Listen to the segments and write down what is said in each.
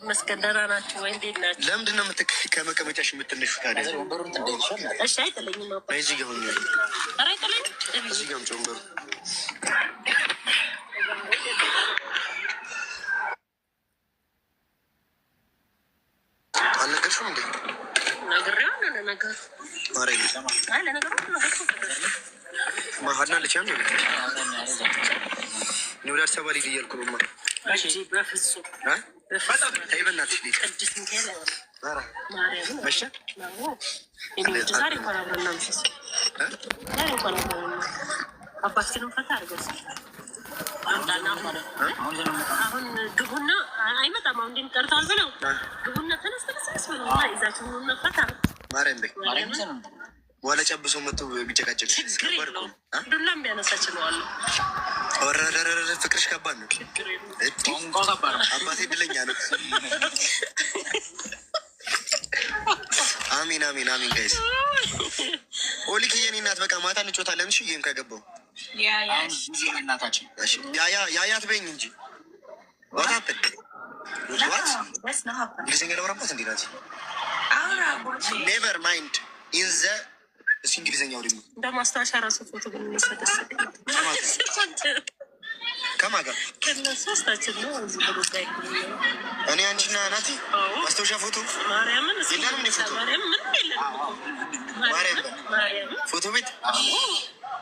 መስገን ደህና ናችሁ ወይ? እንዴት ናችሁ? ለምንድን ነው ከመቀመጫሽ የምትነሹ ታዲያ? እሺ አይጥለኝም። እዚህ ጋር ሆኜ ኧረ አይጥለኝም። እዚህ ጋር ወንበሩ አልነገርሽውም እንዴ? ነግሬዋለሁ። ለነገሩ ማሀና ልቻ ነው እኔ ወደ አዲስ አበባ ልሂድ እያልኩ ነው። በፍጹም ተይ በእናትሽ ልሂድ። መሸ ዛሬ እንኳን አብረን እናምሽስ። ዛሬ እንኳን አብረን አባትሽንም ፈታ አድርገው አሁን ግቡና አይመጣም። አሁን እንዴት ቀርቷል ብለው ግቡና ተነስተነስ ብለው ይዛችሁ ፈታ ማርያም በይ በኋላ ጨብሶ መጥቶ ቢጨቃጨቅ ዱላም ቢያነሳ ችለዋለሁ። ወረረረረ ፍቅርሽ ከባድ ነው። አባቴ እድለኛ ነው። አሚን አሚን አሚን። ጋይስ ኦሊክ የኔ እናት በቃ ማታ እንጮታለን። እሺ ይሄም ከገባው ያያት በይኝ እንጂ እንግሊዝኛ ለወራባት እንዲ ናት። ኔቨር ማይንድ ኢንዘ እሱ እንግሊዝኛው ደግሞ እንደ ማስታወሻ ራሱ ፎቶ ግን የሚሰደስ ከማን ጋር ከነሶስታችን ነው። እዚህ በጉዳይ እኔ አንቺና ናቲ ማስታወሻ ፎቶ ማርያምን የለንም። እኔ ፎቶ ማርያም ፎቶ ቤት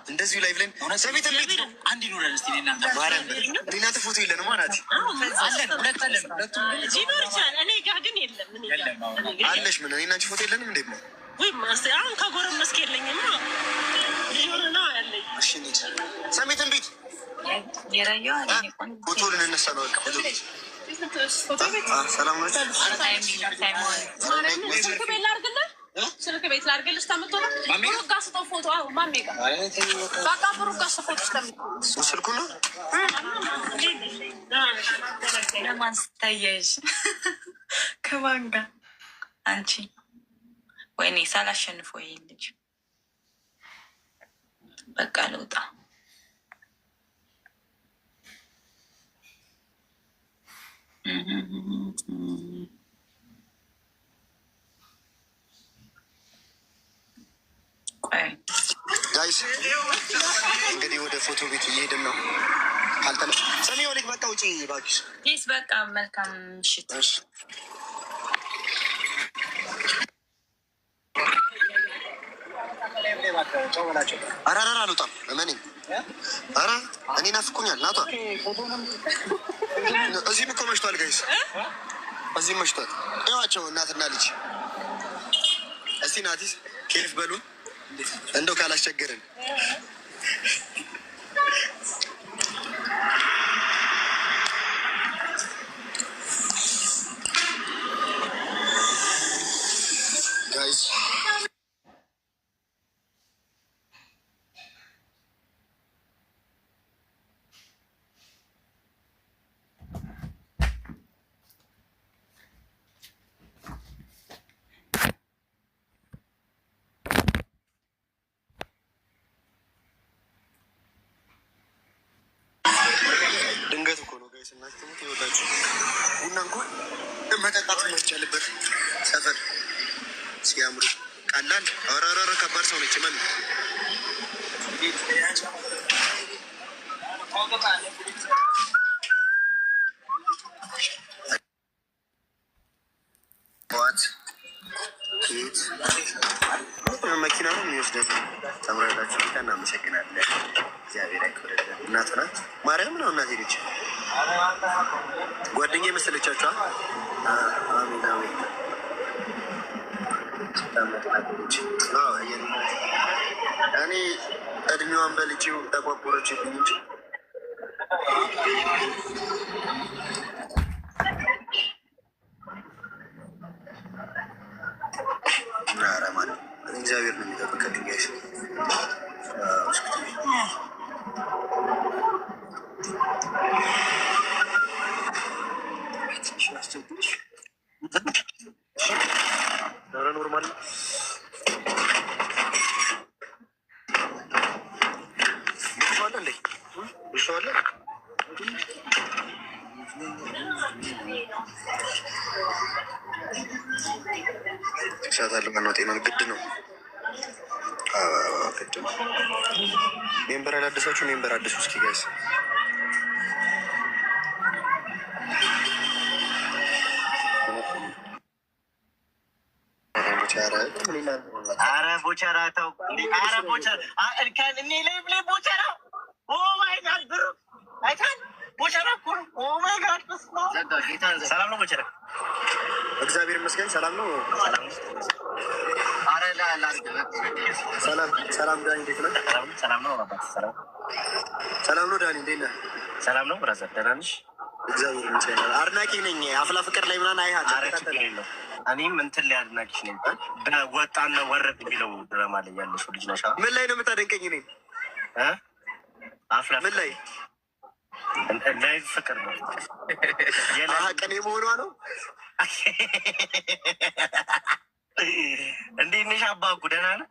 እንደዚሁ ላይ ብለን ሰቤት ቤት ነው አንድ ይኖረን እስቲ እናንተ ማርያም እናንተ ፎቶ የለንም ናቲ እኔ ጋር ግን የለም። አለሽ ምን እኔ አንቺ ፎቶ የለንም እንዴ? ወይ አሁን ከጎረመስክ የለኝም ሊሆንና ያለኝ ሰሜትን ቤት ፎቶ ልንነሳ ነው። በቃ ፎቶ ቤት ሰላም ነው። ስልክ ቤት ላድርግልህ፣ ስልክ ቤት ላድርግልህ። ስታመጣ ብሩክ ጋር ስጠው ፎቶ ማሜ ጋር በቃ ብሩክ ጋር ፎቶ ስታመጣ ስልኩ ነው። ለማን ስታያይሽ ከማን ጋር አንቺ? ወይኔ ሳላሸንፈው ይሄ ልጅ በቃ ልውጣ። ጋይስ እንግዲህ ወደ ፎቶ ቤት እየሄድን ነው። አልተነ ሰሚ ወልክ በቃ ውጪ እባክሽ። ይስ በቃ መልካም ምሽት። አራራ አልወጣም እመነኝ። ኧረ እኔ ናፍቁኛል። ናቷ እዚህም እኮ መሽቷል ጋይስ፣ እዚህም መሽቷል። ይዋቸው እናትና ልጅ። እስቲ ናቲስ ኬፍ በሉን እንደው ካላስቸገረን። ጋይስ ድንገት እኮ ነው ጋይስ እናትሙት ይወጣችሁ ቡና እንኳን መጠጣት የማይቻልበት ሰፈር ሲያምሩ ቀላል። አራራራ ከባድ ሰው ነች ማን መኪና ነው የሚወስደው። ተምራላችሁ እናመሰግናለን። እግዚአብሔር ያክብርልን። እናት ናት ማርያም ነው እናት ሄደች ጓደኛ የመሰለቻችኋ። አሜን አሜን። እኔ እድሜዋን በልጪው ተቋቁረችብኝ እንጂ እግዚአብሔር ነው የሚጠብቀኝ ጋይስ። ኖርማል ትክሳታለህ። ማነው ጤናን ግድ ነው። ግድ ነው። ሜምበር ያላደሳችሁ ሜምበር አዲሱ እስኪ ጋይስ አረ ቦቸራ ተው። አረ ቦቸራ እልካን እኔ ላይ ብሌ ቦቸራ ኦ ማይ ጋድ ብሩ አይታን ቦቸራ እኮ ነው። ኦ ማይ ጋድ ሰላም ነው ቦቸራ? እግዚአብሔር ይመስገን ሰላም ነው። አረ ሰላም ሰላም። ዳኒ እንዴት ነህ? ሰላም ነው አባት። ሰላም ነው ዳኒ እንዴት ነህ? ሰላም ነው ብራዘር ደህና ነሽ? እግዚአብሔር ይመስገን አድናቂ ነኝ። አፍላ ፍቅር ላይ ምናምን አይሃለሁ። አረ ችግር የለውም። እኔም እንትን ላይ አድናቂሽ ነኝ። በወጣና ወረድ የሚለው ድራማ ላይ ያለሽው ልጅ ነሽ። ምን ላይ ነው የምታደንቀኝ? እኔ አፍላ ምን ላይ ላይ ፍቅር ነው ቀኔ መሆኗ ነው። እንዴት ነሽ አባኩ? ደህና ነህ?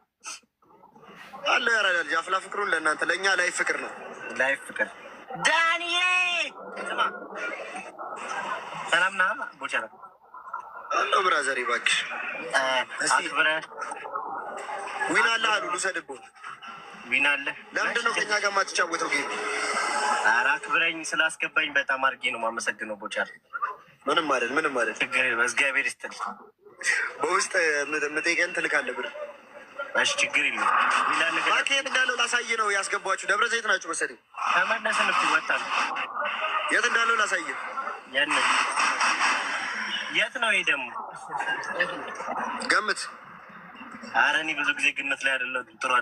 አለ ያራዳ ልጅ አፍላ ፍቅሩን ለእናንተ ለእኛ ላይ ፍቅር ነው። ላይ ፍቅር ዳንዬ ስማ፣ ሰላም ና ቦቸራ አሎ ብራዘር እባክሽ አክብረህ ዊን አለ አሉ ልውሰድብህ። ዊን አለ። ለምንድን ነው ከኛ ጋር የማትጫወተው ጌም? ኧረ አክብረኝ ስላስገባኝ በጣም አድርጌ ነው የማመሰግነው ቦቸራ። ምንም ማለት ምንም ማለት ችግር እግዚአብሔር ይስጥልኝ። በውስጥ የምጠይቀን ትልካለህ ብር። እሺ ችግር የለም። የት እንዳለው ላሳይ ነው ያስገባችሁ። ደብረ ዘይት ናችሁ መሰለኝ። ተመለስን እኮ ወጣን። የት እንዳለው ላሳይ። ያንን የት ነው? ይሄ ደግሞ ገምት። ኧረ እኔ ብዙ ጊዜ ግምት ላይ አይደለሁም። ጥሩ